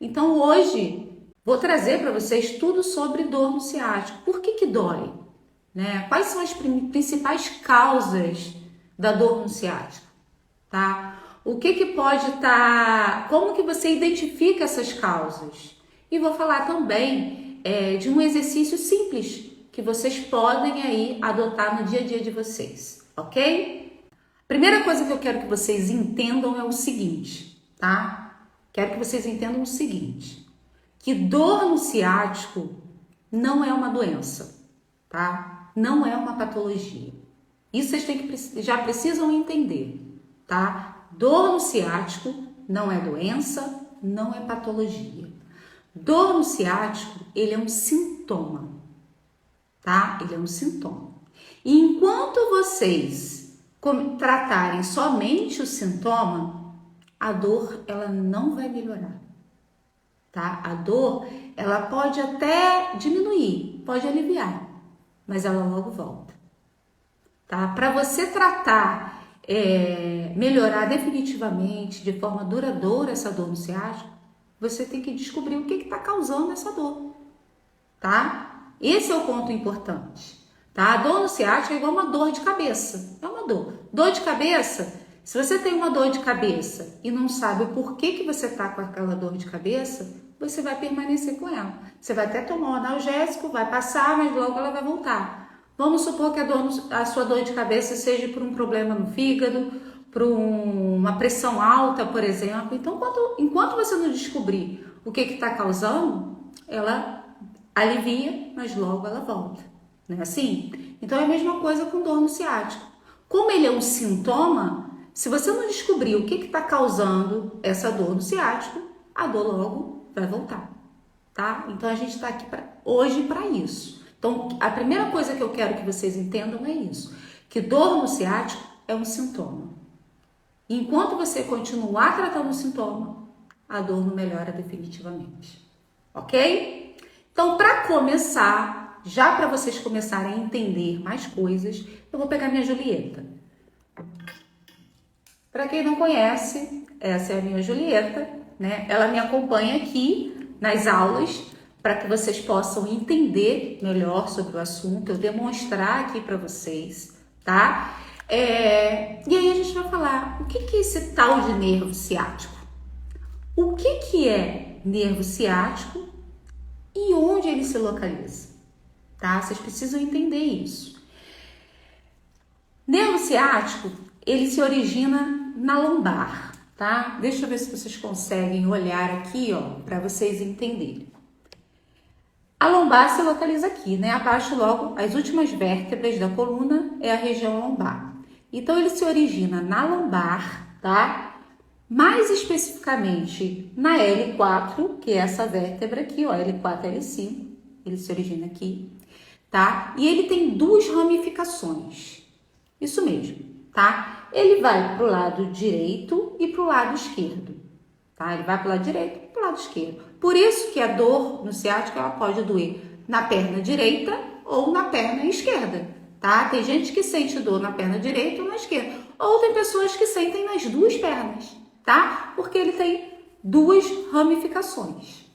Então hoje vou trazer para vocês tudo sobre dor no ciático. Por que dói? Né? Quais são as principais causas da dor no ciático? Tá? O que pode estar... Como que você identifica essas causas? E vou falar também de um exercício simples que vocês podem aí adotar no dia a dia de vocês, ok? Primeira coisa que eu quero que vocês entendam é o seguinte, tá? Quero que vocês entendam o seguinte, que dor no ciático não é uma doença, tá? Não é uma patologia. Isso vocês já precisam entender, tá? Dor no ciático não é doença, não é patologia. Dor no ciático, ele é um sintoma, tá? Ele é um sintoma. E enquanto vocês tratarem somente o sintoma, a dor, ela não vai melhorar, tá? A dor, ela pode até diminuir, pode aliviar, mas ela logo volta, tá? Para você tratar, melhorar definitivamente, de forma duradoura essa dor no ciático, você tem que descobrir o que está causando essa dor, tá? Esse é o ponto importante, tá? A dor no ciático é igual uma dor de cabeça, é uma dor. Dor de cabeça, se você tem uma dor de cabeça e não sabe o porquê que você tá com aquela dor de cabeça, você vai permanecer com ela. Você vai até tomar um analgésico, vai passar, mas logo ela vai voltar. Vamos supor que a sua dor de cabeça seja por um problema no fígado, por uma pressão alta, por exemplo. Então, enquanto você não descobrir o que está causando, ela alivia, mas logo ela volta. Não é assim? Então, é a mesma coisa com dor no ciático. Como ele é um sintoma, se você não descobrir o que está causando essa dor no ciático, a dor logo vai voltar, tá? Então, a gente está aqui hoje para isso. Então, a primeira coisa que eu quero que vocês entendam é isso, que dor no ciático é um sintoma. Enquanto você continuar tratando o sintoma, a dor não melhora definitivamente, ok? Então, para começar, já para vocês começarem a entender mais coisas, eu vou pegar minha Julieta. Para quem não conhece, essa é a minha Julieta, né? Ela me acompanha aqui nas aulas para que vocês possam entender melhor sobre o assunto, eu demonstrar aqui para vocês, tá? E aí a gente vai falar o que é esse tal de nervo ciático? O que é nervo ciático e onde ele se localiza? Tá? Vocês precisam entender isso. Nervo ciático, ele se origina na lombar, tá? Deixa eu ver se vocês conseguem olhar aqui, ó, para vocês entenderem. A lombar se localiza aqui, né? Abaixo logo, as últimas vértebras da coluna é a região lombar. Então, ele se origina na lombar, tá? Mais especificamente na L4, que é essa vértebra aqui, ó, L4 e L5. Ele se origina aqui, tá? E ele tem duas ramificações. Isso mesmo, tá? Ele vai pro lado direito e pro lado esquerdo, tá? Ele vai pro lado direito e pro lado esquerdo. Por isso que a dor no ciático, ela pode doer na perna direita ou na perna esquerda, tá? Tem gente que sente dor na perna direita ou na esquerda. Ou tem pessoas que sentem nas duas pernas, tá? Porque ele tem duas ramificações.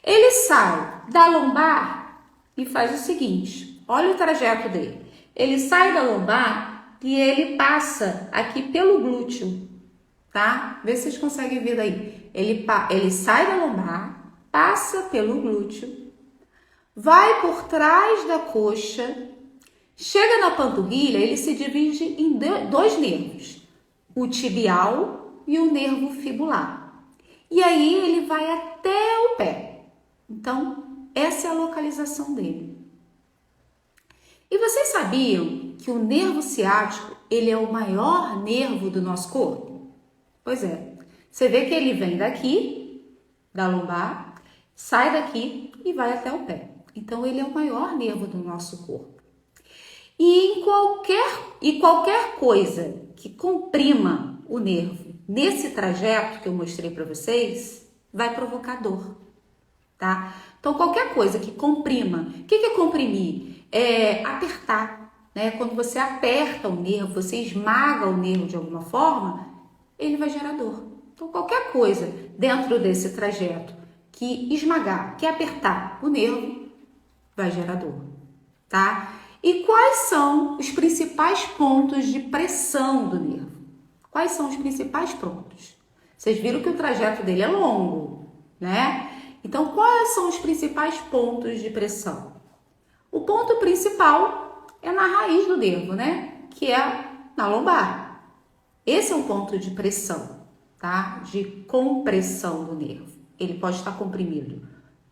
Ele sai da lombar e faz o seguinte, olha o trajeto dele. Ele sai da lombar e ele passa aqui pelo glúteo, tá? Vê se vocês conseguem ver daí. Ele sai da lombar, passa pelo glúteo, vai por trás da coxa, chega na panturrilha, ele se divide em dois nervos, o tibial e o nervo fibular. E aí ele vai até o pé. Então, essa é a localização dele. E vocês sabiam que o nervo ciático, ele é o maior nervo do nosso corpo? Pois é. Você vê que ele vem daqui, da lombar, sai daqui e vai até o pé. Então, ele é o maior nervo do nosso corpo. E qualquer coisa que comprima o nervo nesse trajeto que eu mostrei para vocês, vai provocar dor, tá? Então, qualquer coisa que comprima, o que é comprimir? É apertar, né? Quando você aperta o nervo, você esmaga o nervo de alguma forma, ele vai gerar dor. Então, qualquer coisa dentro desse trajeto que esmagar, que apertar o nervo, vai gerar dor, tá? E quais são os principais pontos de pressão do nervo? Quais são os principais pontos? Vocês viram que o trajeto dele é longo, né? Então, quais são os principais pontos de pressão? O ponto principal é na raiz do nervo, né? Que é na lombar. Esse é um ponto de pressão, tá? De compressão do nervo. Ele pode estar comprimido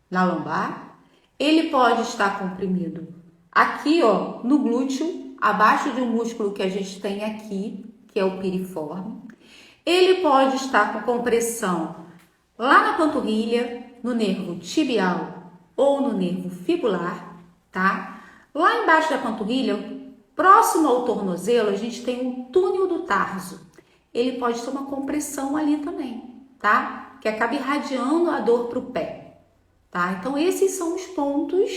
na lombar, ele pode estar comprimido aqui, ó, no glúteo, abaixo de um músculo que a gente tem aqui, que é o piriforme. Ele pode estar com compressão lá na panturrilha, no nervo tibial ou no nervo fibular, tá? Lá embaixo da panturrilha, próximo ao tornozelo, a gente tem um túnel do tarso. Ele pode ter uma compressão ali também, tá? Que acaba irradiando a dor para o pé, tá? Então, esses são os pontos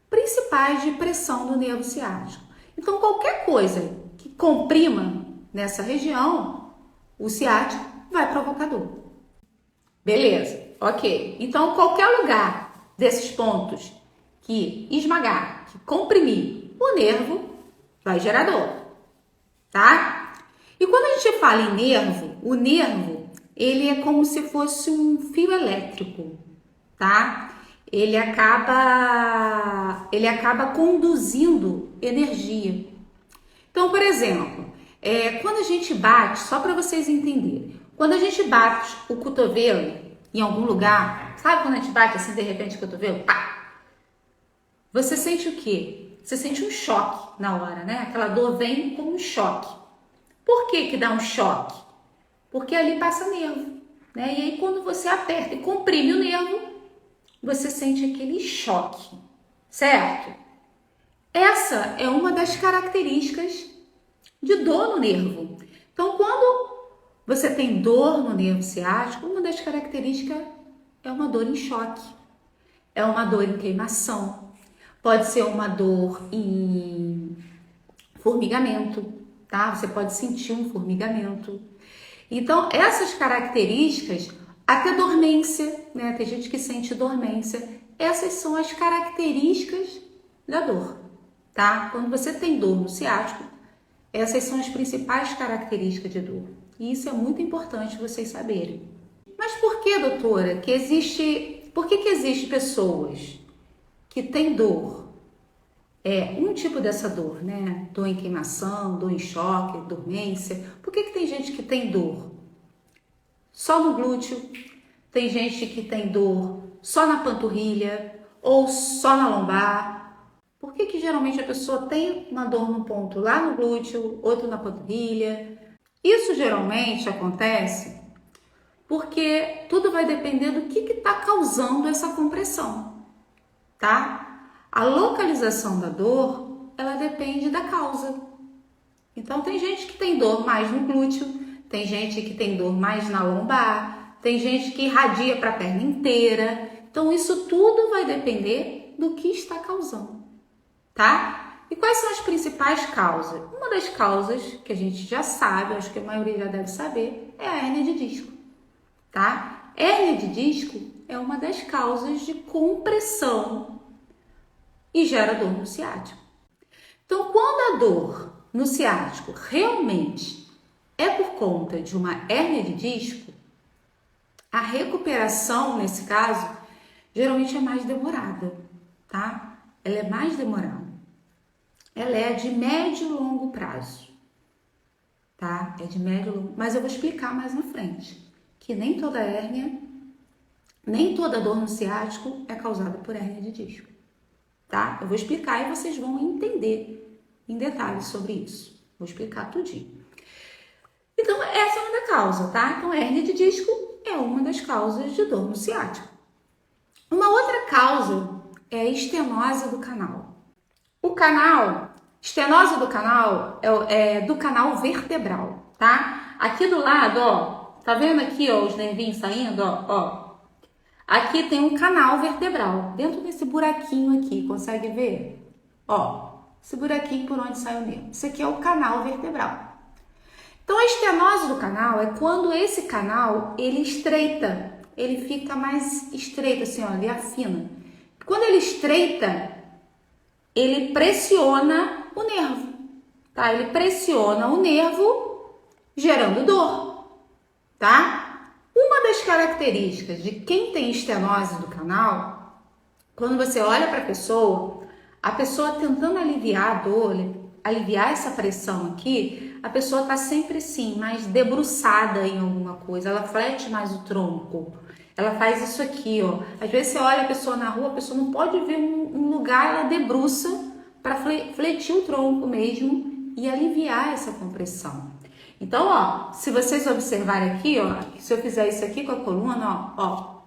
principais de pressão do nervo ciático. Então, qualquer coisa que comprima nessa região, o ciático vai provocar dor. Beleza, ok. Então, qualquer lugar desses pontos que esmagar, que comprimir o nervo, vai gerar dor, tá? E quando a gente fala em nervo, o nervo, ele é como se fosse um fio elétrico, tá? Ele acaba conduzindo energia. Então, por exemplo, quando a gente bate, só para vocês entenderem, quando a gente bate o cotovelo em algum lugar, sabe quando a gente bate assim, de repente, o cotovelo, pá! Você sente o quê? Você sente um choque na hora, né? Aquela dor vem como um choque. Por que dá um choque? Porque ali passa nervo, né? E aí quando você aperta e comprime o nervo, você sente aquele choque, certo? Essa é uma das características de dor no nervo. Então, quando você tem dor no nervo ciático, uma das características é uma dor em choque, é uma dor em queimação, pode ser uma dor em formigamento, tá? Você pode sentir um formigamento. Então, essas características, até dormência, né? Tem gente que sente dormência. Essas são as características da dor, tá? Quando você tem dor no ciático, essas são as principais características de dor. E isso é muito importante vocês saberem. Mas por que, doutora, por que existe pessoas que têm dor? Um tipo dessa dor, né? Dor em queimação, dor em choque, dormência. Por que tem gente que tem dor só no glúteo? Tem gente que tem dor só na panturrilha ou só na lombar? Por que geralmente a pessoa tem uma dor no ponto lá no glúteo, outro na panturrilha? Isso geralmente acontece porque tudo vai depender do que está causando essa compressão, tá? A localização da dor, ela depende da causa. Então, tem gente que tem dor mais no glúteo, tem gente que tem dor mais na lombar, tem gente que irradia para a perna inteira. Então, isso tudo vai depender do que está causando, tá? E quais são as principais causas? Uma das causas que a gente já sabe, acho que a maioria já deve saber, é a hérnia de disco, tá? Hérnia de disco é uma das causas de compressão e gera dor no ciático. Então, quando a dor no ciático realmente é por conta de uma hérnia de disco, a recuperação, nesse caso, geralmente é mais demorada, tá? Ela é mais demorada. Ela é de médio e longo prazo, tá? É de médio e longo, mas eu vou explicar mais na frente, que nem toda hérnia, nem toda dor no ciático é causada por hérnia de disco. Tá? Eu vou explicar e vocês vão entender em detalhes sobre isso. Vou explicar tudinho. Então, essa é uma da causa, tá? Então, hérnia de disco é uma das causas de dor no ciático. Uma outra causa é a estenose do canal. Estenose do canal é do canal vertebral, tá? Aqui do lado, ó, tá vendo aqui, ó, os nervinhos saindo, ó? Aqui tem um canal vertebral, dentro desse buraquinho aqui, consegue ver? Ó, esse buraquinho por onde sai o nervo. Isso aqui é o canal vertebral. Então, a estenose do canal é quando esse canal, ele estreita, ele fica mais estreito, assim, ó, ele afina. Quando ele estreita, ele pressiona o nervo, tá? Ele pressiona o nervo, gerando dor, tá? Uma das características de quem tem estenose do canal, quando você olha para a pessoa tentando aliviar a dor, aliviar essa pressão aqui, a pessoa tá sempre assim, mais debruçada em alguma coisa, ela flete mais o tronco, ela faz isso aqui, ó. Às vezes você olha a pessoa na rua, a pessoa não pode ver um lugar, ela debruça para fletir o tronco mesmo e aliviar essa compressão. Então, ó, se vocês observarem aqui, ó, se eu fizer isso aqui com a coluna, ó,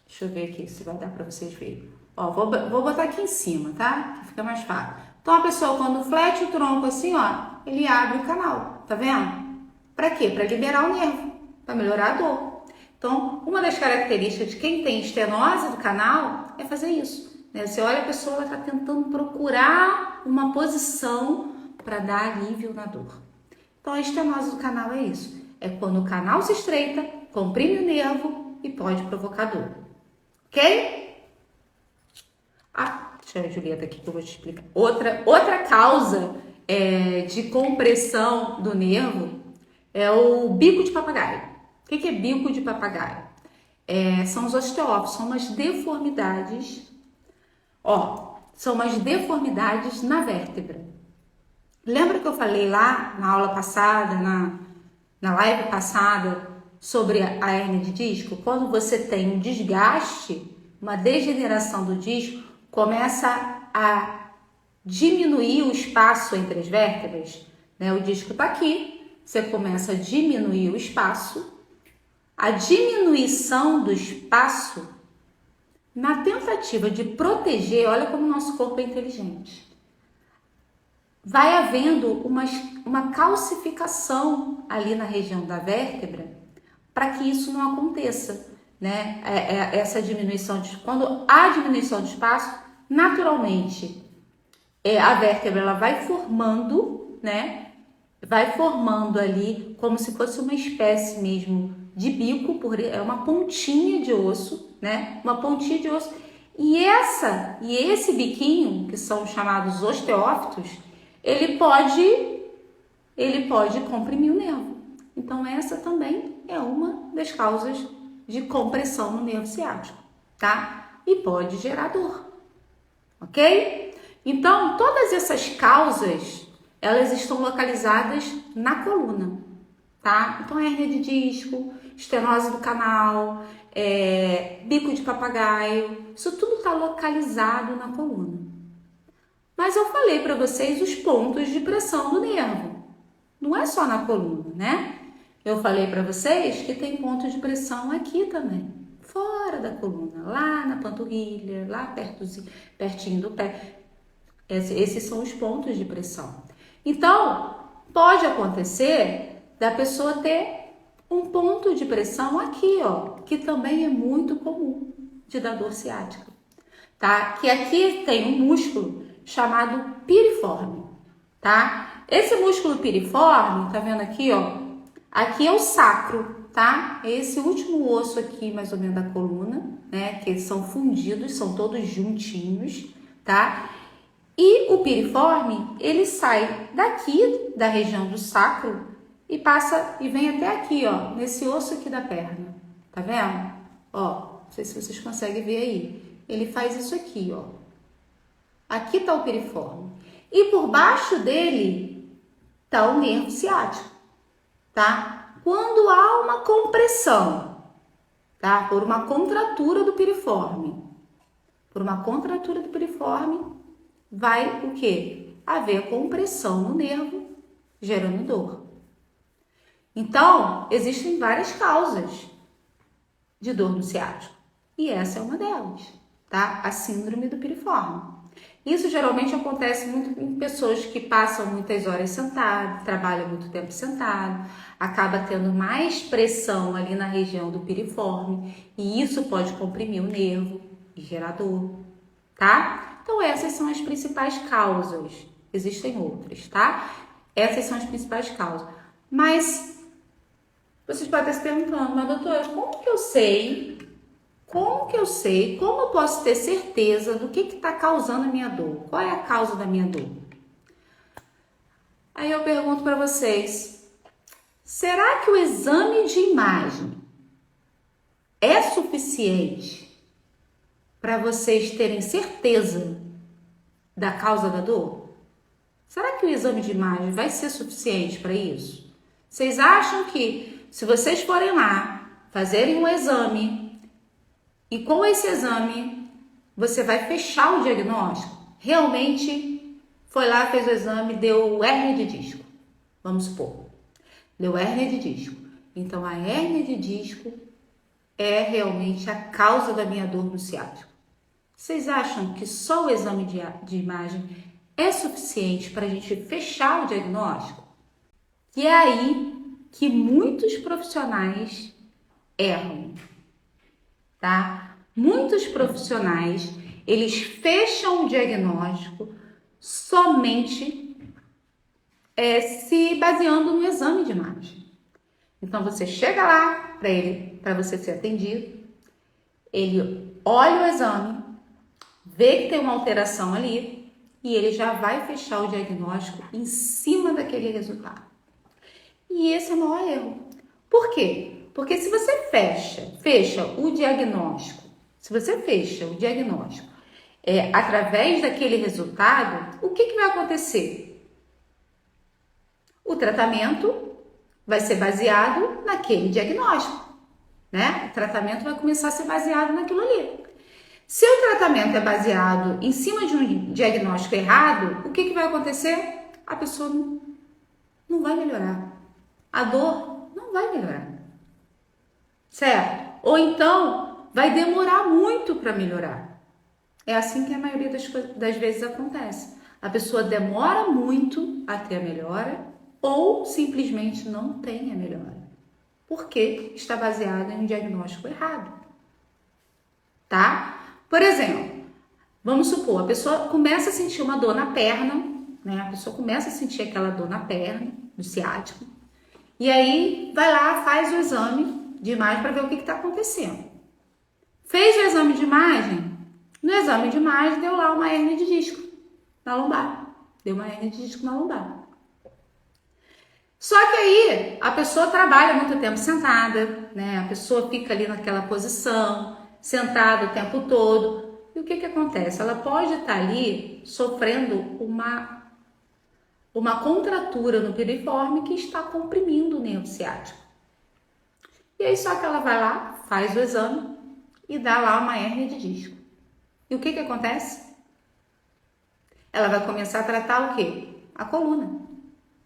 deixa eu ver aqui se vai dar para vocês verem. Ó, vou botar aqui em cima, tá? Que fica mais fácil. Então, a pessoa, quando flete o tronco assim, ó, ele abre o canal, tá vendo? Para quê? Para liberar o nervo, para melhorar a dor. Então, uma das características de quem tem estenose do canal é fazer isso, né? Você olha a pessoa, ela está tentando procurar uma posição para dar alívio na dor. Então, a estenose do canal é isso. É quando o canal se estreita, comprime o nervo e pode provocar dor. Ok? Deixa eu ver a Julieta aqui que eu vou te explicar. Outra causa de compressão do nervo é o bico de papagaio. O que é bico de papagaio? São os osteófitos, são umas deformidades. São umas deformidades na vértebra. Lembra que eu falei lá na aula passada, na live passada, sobre a hérnia de disco? Quando você tem um desgaste, uma degeneração do disco, começa a diminuir o espaço entre as vértebras, né? O disco está aqui, você começa a diminuir o espaço. A diminuição do espaço, na tentativa de proteger, olha como o nosso corpo é inteligente, vai havendo uma calcificação ali na região da vértebra para que isso não aconteça, né? Essa diminuição, quando há diminuição de espaço, naturalmente a vértebra ela vai formando, né? Vai formando ali como se fosse uma espécie mesmo de bico, é uma pontinha de osso, né? Uma pontinha de osso. E esse biquinho, que são chamados osteófitos, ele pode comprimir o nervo. Então, essa também é uma das causas de compressão no nervo ciático, tá? E pode gerar dor, ok? Então, todas essas causas, elas estão localizadas na coluna, tá? Então, hérnia de disco, estenose do canal, bico de papagaio, isso tudo está localizado na coluna. Mas eu falei para vocês os pontos de pressão do nervo. Não é só na coluna, né? Eu falei para vocês que tem ponto de pressão aqui também, fora da coluna, lá na panturrilha, lá pertinho do pé. Esses são os pontos de pressão. Então, pode acontecer da pessoa ter um ponto de pressão aqui, ó, que também é muito comum de dar dor ciática, tá? Que aqui tem um músculo chamado piriforme, tá? Esse músculo piriforme, tá vendo aqui, ó? Aqui é o sacro, tá? Esse último osso aqui, mais ou menos da coluna, né? Que eles são fundidos, são todos juntinhos, tá? E o piriforme, ele sai daqui da região do sacro e passa e vem até aqui, ó, nesse osso aqui da perna. Tá vendo? Ó, não sei se vocês conseguem ver aí. Ele faz isso aqui, ó. Aqui tá o piriforme. E por baixo dele tá o nervo ciático, tá? Quando há uma compressão, tá? Por uma contratura do piriforme. Por uma contratura do piriforme, vai o quê? Haver compressão no nervo, gerando dor. Então, existem várias causas de dor no ciático. E essa é uma delas, tá? A síndrome do piriforme. Isso geralmente acontece muito em pessoas que passam muitas horas sentado, trabalham muito tempo sentado, acaba tendo mais pressão ali na região do piriforme e isso pode comprimir o nervo e gerar dor, tá? Então essas são as principais causas, existem outras, tá? Essas são as principais causas. Mas vocês podem estar se perguntando, mas doutora, como que eu sei? Como eu posso ter certeza do que está causando a minha dor? Qual é a causa da minha dor? Aí eu pergunto para vocês, será que o exame de imagem é suficiente para vocês terem certeza da causa da dor? Será que o exame de imagem vai ser suficiente para isso? Vocês acham que se vocês forem lá fazerem um exame e com esse exame você vai fechar o diagnóstico? Realmente foi lá, fez o exame, deu hérnia de disco. Vamos supor. Deu hérnia de disco. Então a hérnia de disco é realmente a causa da minha dor no ciático. Vocês acham que só o exame de imagem é suficiente para a gente fechar o diagnóstico? E é aí que muitos profissionais erram, tá? Muitos profissionais, eles fecham o diagnóstico somente se baseando no exame de imagem. Então você chega lá para você ser atendido, ele olha o exame, vê que tem uma alteração ali e ele já vai fechar o diagnóstico em cima daquele resultado. E esse é o maior erro. Por quê? Porque se você fecha o diagnóstico, através daquele resultado, o que vai acontecer? O tratamento vai ser baseado naquele diagnóstico, né? O tratamento vai começar a ser baseado naquilo ali. Se o tratamento é baseado em cima de um diagnóstico errado, o que vai acontecer? A pessoa não vai melhorar. A dor não vai melhorar. Certo? Ou então, vai demorar muito para melhorar. É assim que a maioria das vezes acontece. A pessoa demora muito a ter a melhora ou simplesmente não tem a melhora. Porque está baseada em um diagnóstico errado. Tá? Por exemplo, vamos supor, a pessoa começa a sentir uma dor na perna, né? A pessoa começa a sentir aquela dor na perna, do ciático, e aí vai lá, faz o exame de imagem para ver o que está acontecendo. Fez o exame de imagem, no exame de imagem deu lá uma hérnia de disco na lombar. Deu uma hérnia de disco na lombar. Só que aí a pessoa trabalha muito tempo sentada, né? A pessoa fica ali naquela posição, sentada o tempo todo. E o que acontece? Ela pode estar ali sofrendo uma contratura no piriforme que está comprimindo o nervo ciático. E aí só que ela vai lá, faz o exame e dá lá uma hérnia de disco. E o que acontece? Ela vai começar a tratar o quê? A coluna,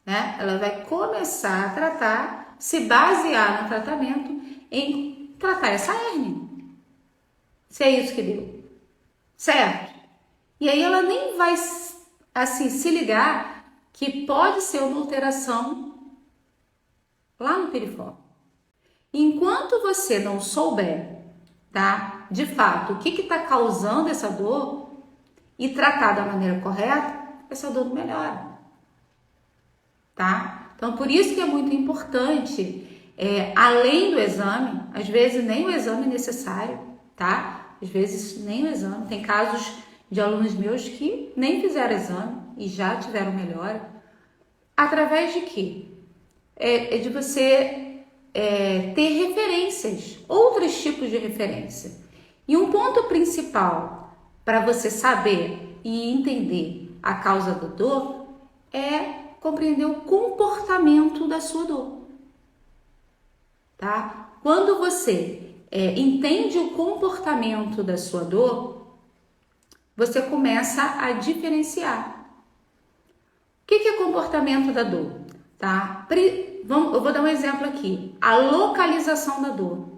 né? Ela vai começar a tratar, se basear no tratamento em tratar essa hérnia. Se é isso que deu, certo? E aí ela nem vai assim se ligar que pode ser uma alteração lá no piriforme. Enquanto você não souber, tá, de fato, o que está causando essa dor e tratar da maneira correta, essa dor não melhora, tá? Então, por isso que é muito importante, além do exame, às vezes nem o exame é necessário, tá? Às vezes nem o exame. Tem casos de alunos meus que nem fizeram exame e já tiveram melhora. Através de quê? De você ter referências, outros tipos de referência. E um ponto principal para você saber e entender a causa da dor é compreender o comportamento da sua dor, tá? Quando você entende o comportamento da sua dor, você começa a diferenciar. O que é comportamento da dor? Tá? Eu vou dar um exemplo aqui. A localização da dor.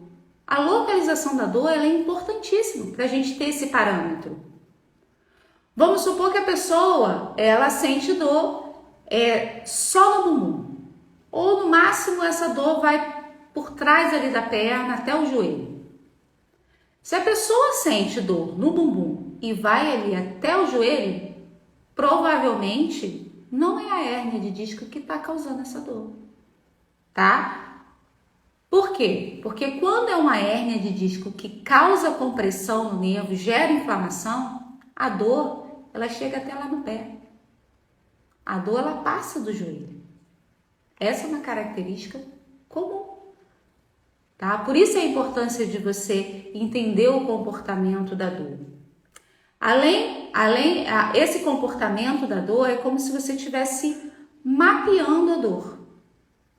A localização da dor ela é importantíssima para a gente ter esse parâmetro. Vamos supor que a pessoa ela sente dor só no bumbum. Ou no máximo essa dor vai por trás ali da perna até o joelho. Se a pessoa sente dor no bumbum e vai ali até o joelho, provavelmente não é a hérnia de disco que está causando essa dor. tá? Por quê? Porque quando é uma hérnia de disco que causa compressão no nervo, gera inflamação, a dor, ela chega até lá no pé. A dor, ela passa do joelho. Essa é uma característica comum, tá? Por isso a importância de você entender o comportamento da dor. Esse comportamento da dor é como se você estivesse mapeando a dor,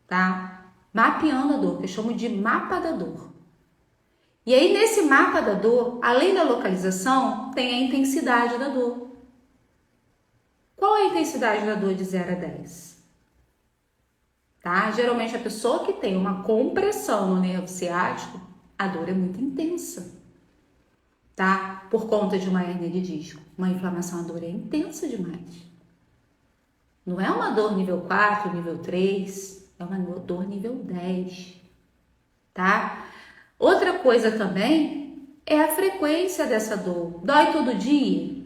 tá? Mapeando a dor, que eu chamo de mapa da dor. E aí, nesse mapa da dor, além da localização, tem a intensidade da dor. Qual é a intensidade da dor de 0 a 10? Tá? Geralmente, a pessoa que tem uma compressão no nervo ciático, a dor é muito intensa, tá? Por conta de uma hérnia de disco. Uma inflamação, a dor é intensa demais. Não é uma dor nível 4, nível 3, é uma dor nível 10, tá? Outra coisa também é a frequência dessa dor. Dói todo dia?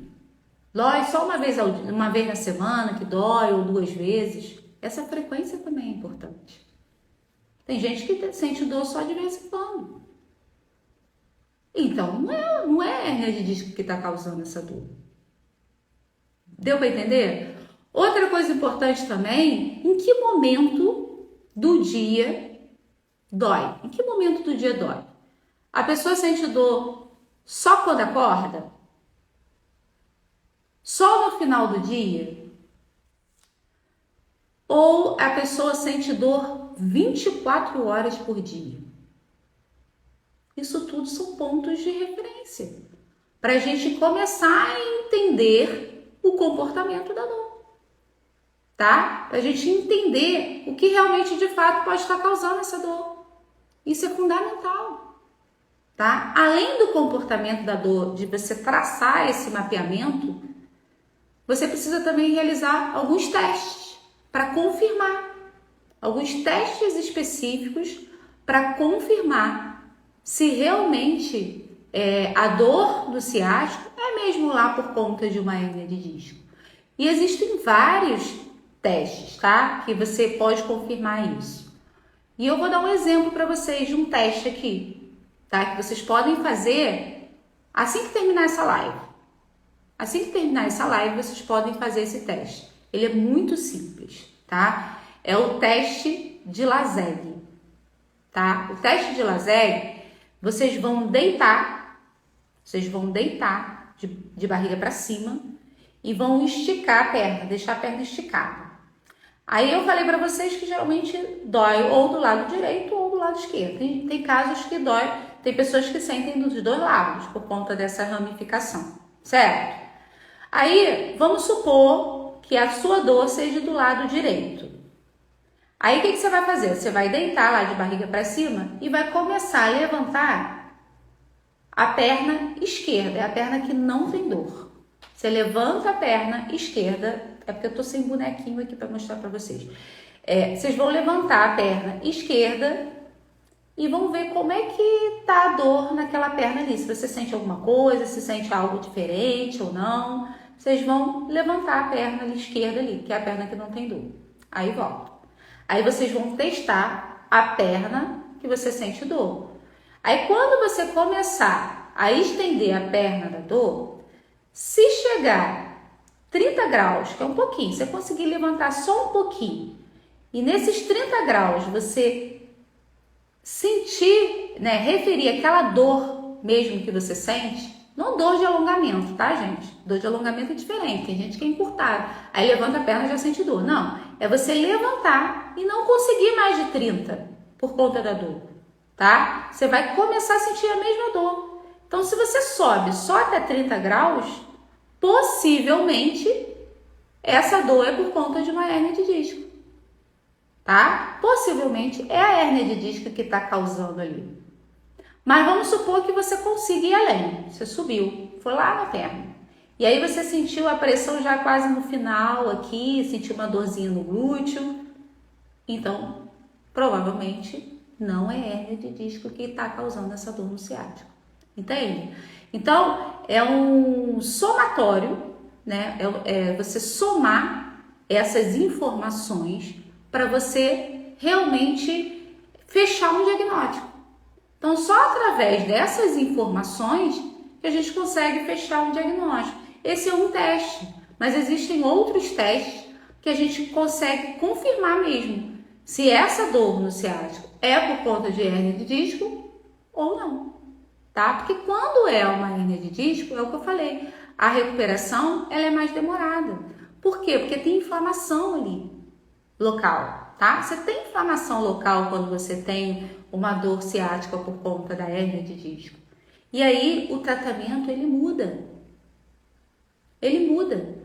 Dói só uma vez na semana que dói ou 2 vezes? Essa frequência também é importante. Tem gente que sente dor só de vez em quando. Então, não é a hérnia de disco que está causando essa dor. Deu para entender? Outra coisa importante também, em que momento do dia dói? Em que momento do dia dói? A pessoa sente dor só quando acorda? Só no final do dia? Ou a pessoa sente dor 24 horas por dia? Isso tudo são pontos de referência para a gente começar a entender o comportamento da dor, tá? Para a gente entender o que realmente de fato pode estar causando essa dor. Isso é fundamental, tá? Além do comportamento da dor, de você traçar esse mapeamento, você precisa também realizar alguns testes para confirmar, alguns testes específicos para confirmar se realmente a dor do ciático é mesmo lá por conta de uma hérnia de disco. E existem vários testes, tá? Que você pode confirmar isso. E eu vou dar um exemplo para vocês de um teste aqui, tá? Que vocês podem fazer assim que terminar essa live. Assim que terminar essa live, vocês podem fazer esse teste. Ele é muito simples, tá? É o teste de Lassègue, tá? O teste de Lassègue, vocês vão deitar de barriga para cima e vão esticar a perna, deixar a perna esticada. Aí eu falei para vocês que geralmente dói ou do lado direito ou do lado esquerdo. Tem casos que dói, tem pessoas que sentem dos 2 lados por conta dessa ramificação, certo? Aí vamos supor que a sua dor seja do lado direito. Aí o que você vai fazer? Você vai deitar lá de barriga para cima e vai começar a levantar a perna esquerda, é a perna que não tem dor. Você levanta a perna esquerda, é porque eu tô sem bonequinho aqui para mostrar para vocês. Vocês vão levantar a perna esquerda e vão ver como é que tá a dor naquela perna ali. Se você sente alguma coisa, se sente algo diferente ou não. Vocês vão levantar a perna esquerda ali, que é a perna que não tem dor. Aí volta. Aí vocês vão testar a perna que você sente dor. Aí quando você começar a estender a perna da dor, se chegar 30 graus, que é um pouquinho, você conseguir levantar só um pouquinho, e nesses 30 graus você sentir, referir aquela dor mesmo que você sente, não dor de alongamento, tá, gente? Dor de alongamento é diferente, tem gente que é encurtada, aí levanta a perna e já sente dor. Não, é você levantar e não conseguir mais de 30 por conta da dor, tá? Você vai começar a sentir a mesma dor. Então, se você sobe só até 30 graus, possivelmente essa dor é por conta de uma hérnia de disco, tá? Possivelmente é a hérnia de disco que está causando ali. Mas vamos supor que você consiga ir além. Você subiu, foi lá na perna. E aí você sentiu a pressão já quase no final aqui, sentiu uma dorzinha no glúteo. Então, provavelmente não é hérnia de disco que está causando essa dor no ciático. Entende? Então, é um somatório, né? É você somar essas informações para você realmente fechar um diagnóstico. Então, só através dessas informações que a gente consegue fechar um diagnóstico. Esse é um teste, mas existem outros testes que a gente consegue confirmar mesmo se essa dor no ciático é por conta de hérnia de disco ou não, tá? Porque quando é uma hérnia de disco, é o que eu falei, a recuperação ela é mais demorada. Por quê? Porque tem inflamação ali, local, tá? Você tem inflamação local quando você tem uma dor ciática por conta da hérnia de disco. E aí o tratamento ele muda. Ele muda.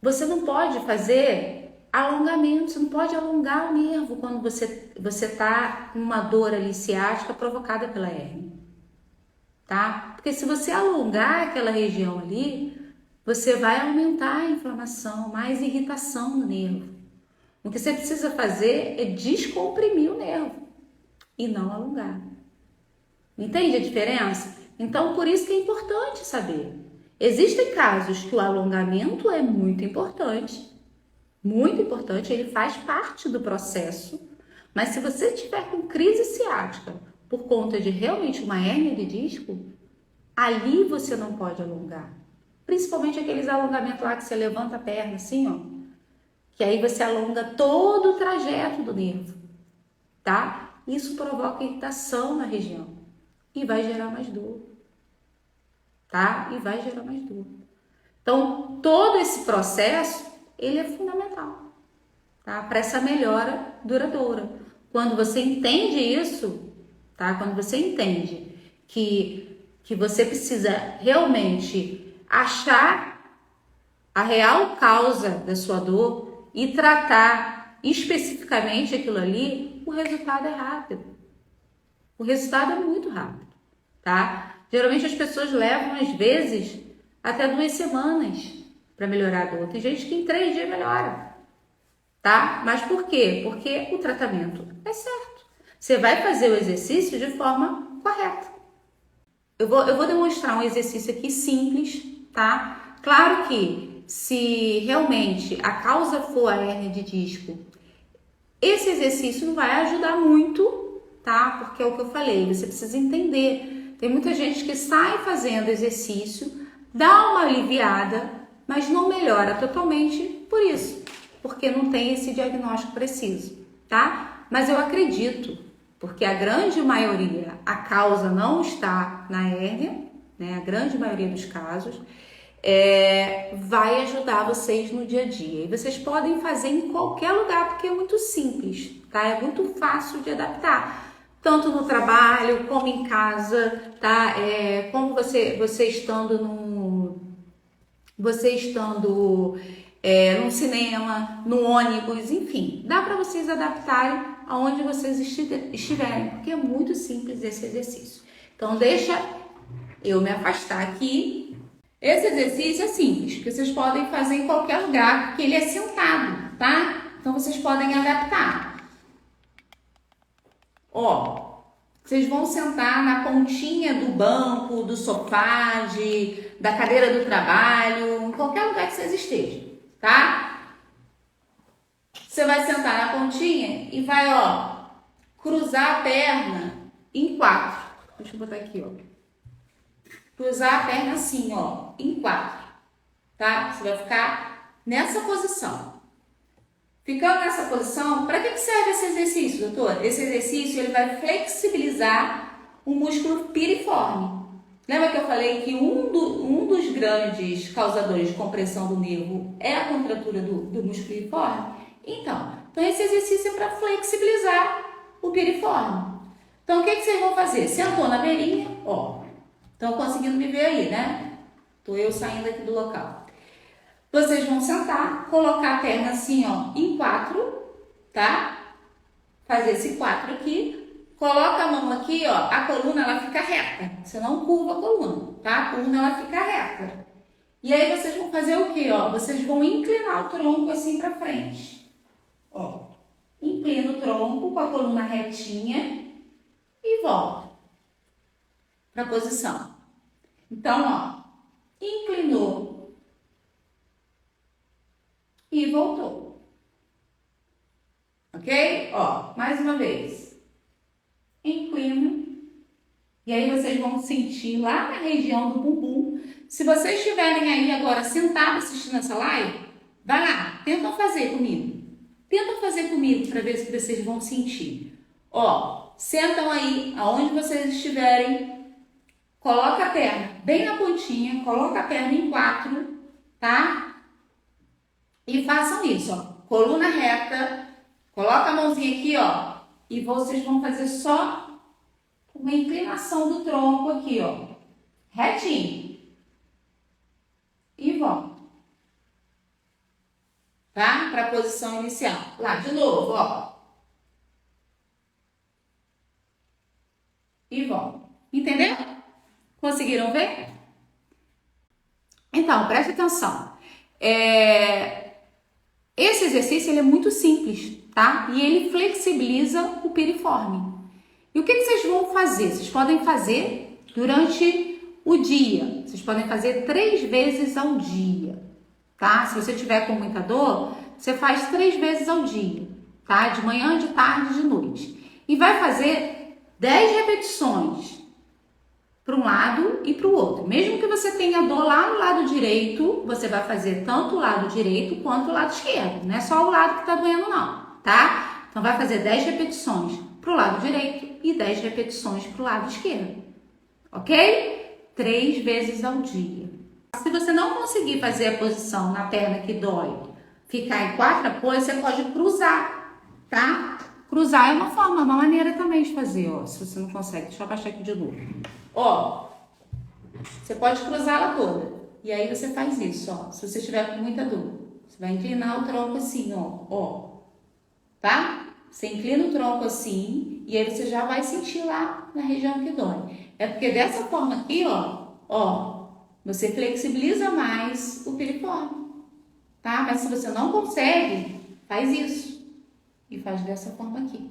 Você não pode fazer alongamento, você não pode alongar o nervo quando você tá com uma dor ali ciática provocada pela hérnia, tá? Porque se você alongar aquela região ali, você vai aumentar a inflamação, mais irritação no nervo. O que você precisa fazer é descomprimir o nervo e não alongar. Entende a diferença? Então, por isso que é importante saber. Existem casos que o alongamento é muito importante, ele faz parte do processo, mas se você tiver com crise ciática por conta de realmente uma hérnia de disco, ali você não pode alongar. Principalmente aqueles alongamentos lá que você levanta a perna assim, ó, que aí você alonga todo o trajeto do nervo, tá? Isso provoca irritação na região e vai gerar mais dor, tá? E vai gerar mais dor. Então, todo esse processo, ele é fundamental, tá? Para essa melhora duradoura. Quando você entende isso, tá? Quando você entende que você precisa realmente achar a real causa da sua dor e tratar especificamente aquilo ali, o resultado é rápido. O resultado é muito rápido, tá? Geralmente as pessoas levam, às vezes, até 2 semanas para melhorar a dor. Tem gente que em 3 dias melhora, tá? Mas por quê? Porque o tratamento é certo. Você vai fazer o exercício de forma correta. Eu vou demonstrar um exercício aqui simples, tá? Claro que se realmente a causa for a hérnia de disco, esse exercício não vai ajudar muito, tá? Porque é o que eu falei, você precisa entender. Tem muita gente que sai fazendo exercício, dá uma aliviada, mas não melhora totalmente por isso, porque não tem esse diagnóstico preciso, tá? Mas eu acredito, porque a grande maioria, a causa não está na hérnia, né? A grande maioria dos casos, vai ajudar vocês no dia a dia. E vocês podem fazer em qualquer lugar, porque é muito simples, tá? É muito fácil de adaptar. Tanto no trabalho, como em casa, tá? Como você estando num cinema, no ônibus, enfim. Dá para vocês adaptarem aonde vocês estiverem, porque é muito simples esse exercício. Então, deixa eu me afastar aqui. Esse exercício é simples, porque vocês podem fazer em qualquer lugar, porque ele é sentado, tá? Então, vocês podem adaptar. Ó, vocês vão sentar na pontinha do banco, do sofá, da cadeira do trabalho, em qualquer lugar que vocês estejam, tá? Você vai sentar na pontinha e vai, ó, cruzar a perna em 4. Deixa eu botar aqui, ó. Cruzar a perna assim, ó, em 4, tá? Você vai ficar nessa posição. Ficando nessa posição, para que serve esse exercício, doutor? Esse exercício ele vai flexibilizar o músculo piriforme. Lembra que eu falei que um dos grandes causadores de compressão do nervo é a contratura do músculo piriforme? Então esse exercício é para flexibilizar o piriforme. Então, o que vocês vão fazer? Sentou na beirinha, ó. Estão conseguindo me ver aí, né? Tô eu saindo aqui do local. Vocês vão sentar, colocar a perna assim, ó, em 4, tá? Fazer esse 4 aqui. Coloca a mão aqui, ó, a coluna ela fica reta. Você não curva a coluna, tá? A coluna ela fica reta. E aí vocês vão fazer o quê, ó? Vocês vão inclinar o tronco assim pra frente. Ó, inclina o tronco com a coluna retinha e volta para a posição. Então, ó, inclinou e voltou. Ok? Ó, mais uma vez. Inclina. E aí vocês vão sentir lá na região do bumbum. Se vocês estiverem aí agora sentados assistindo essa live, vai lá, tentam fazer comigo. Tentam fazer comigo para ver se vocês vão sentir. Ó, sentam aí, aonde vocês estiverem, coloca a perna bem na pontinha, coloca a perna em 4, tá? E façam isso, ó, coluna reta, coloca a mãozinha aqui, ó, e vocês vão fazer só uma inclinação do tronco aqui, ó, retinho. E volta. Tá? Para a posição inicial. Lá, de novo, ó. E volta. Entendeu? Conseguiram ver? Então, preste atenção. Esse exercício ele é muito simples, tá? E ele flexibiliza o piriforme. E o que vocês vão fazer? Vocês podem fazer durante o dia. Vocês podem fazer 3 vezes ao dia, tá? Se você tiver com muita dor, você faz 3 vezes ao dia, tá? De manhã, de tarde, de noite. E vai fazer 10 repetições para um lado e para o outro. Mesmo que você tenha dor lá no lado direito, você vai fazer tanto o lado direito quanto o lado esquerdo. Não é só o lado que está doendo não, tá? Então vai fazer 10 repetições para o lado direito e 10 repetições para o lado esquerdo, ok? 3 vezes ao dia. Se você não conseguir fazer a posição na perna que dói, ficar em 4 apoios, você pode cruzar, tá? Cruzar é uma forma, uma maneira também de fazer, ó. Se você não consegue, deixa eu abaixar aqui de novo. Ó, você pode cruzá-la toda. E aí você faz isso, ó. Se você estiver com muita dor, você vai inclinar o tronco assim, ó. Tá? Você inclina o tronco assim e aí você já vai sentir lá na região que dói. É porque dessa forma aqui, ó, você flexibiliza mais o piriforme, tá? Mas se você não consegue, faz isso e faz dessa forma aqui,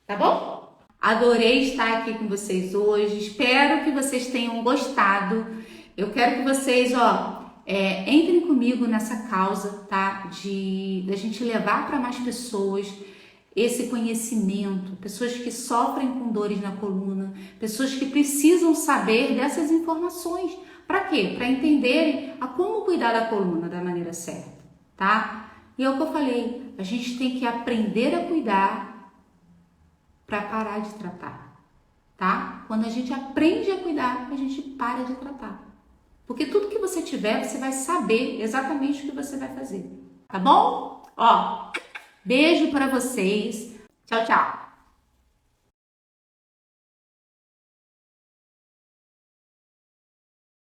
tá bom? Adorei estar aqui com vocês hoje, espero que vocês tenham gostado. Eu quero que vocês, entrem comigo nessa causa, tá? Da gente levar para mais pessoas esse conhecimento, pessoas que sofrem com dores na coluna, pessoas que precisam saber dessas informações. Para quê? Para entenderem a como cuidar da coluna da maneira certa, tá? E é o que eu falei, a gente tem que aprender a cuidar para parar de tratar, tá? Quando a gente aprende a cuidar, a gente para de tratar. Porque tudo que você tiver, você vai saber exatamente o que você vai fazer, tá bom? Ó, beijo para vocês. Tchau, tchau.